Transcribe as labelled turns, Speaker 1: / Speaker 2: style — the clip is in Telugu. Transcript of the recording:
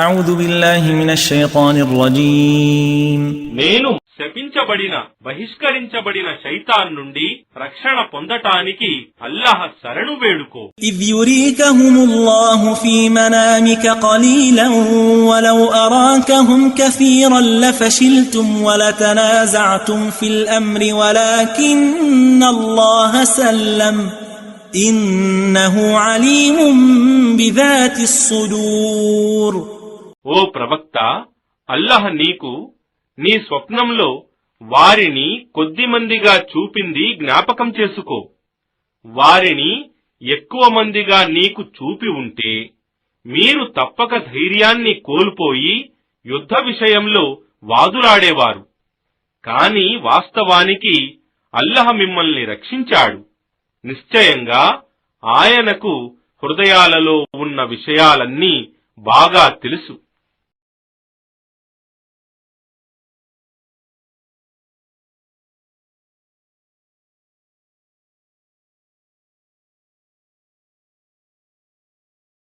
Speaker 1: أعوذ بالله من الشيطان الرجيم
Speaker 2: నేను శపించబడిన బహిష్కరించబడిన శైతాన్ నుండి రక్షణ పొందటానికి అల్లాహ్ శరణు వేడుకో.
Speaker 1: إذ يريكهم الله في منامك قليلا ولو أراكهم كثيرا لفشلتم ولتنازعتم في الأمر ولكن الله سلم إنه عليم بذات الصدور.
Speaker 2: ఓ ప్రవక్త, అల్లాహ్ నీకు నీ స్వప్నంలో వారిని కొద్దిమందిగా చూపింది జ్ఞాపకం చేసుకో. వారిని ఎక్కువ మందిగా నీకు చూపి ఉంటే మీరు తప్పక ధైర్యాన్ని కోల్పోయి యుద్ధ విషయంలో వాదులాడేవారు. కాని వాస్తవానికి అల్లాహ్ మిమ్మల్ని రక్షించాడు. నిశ్చయంగా ఆయనకు హృదయాలలో ఉన్న విషయాలన్నీ బాగా తెలుసు.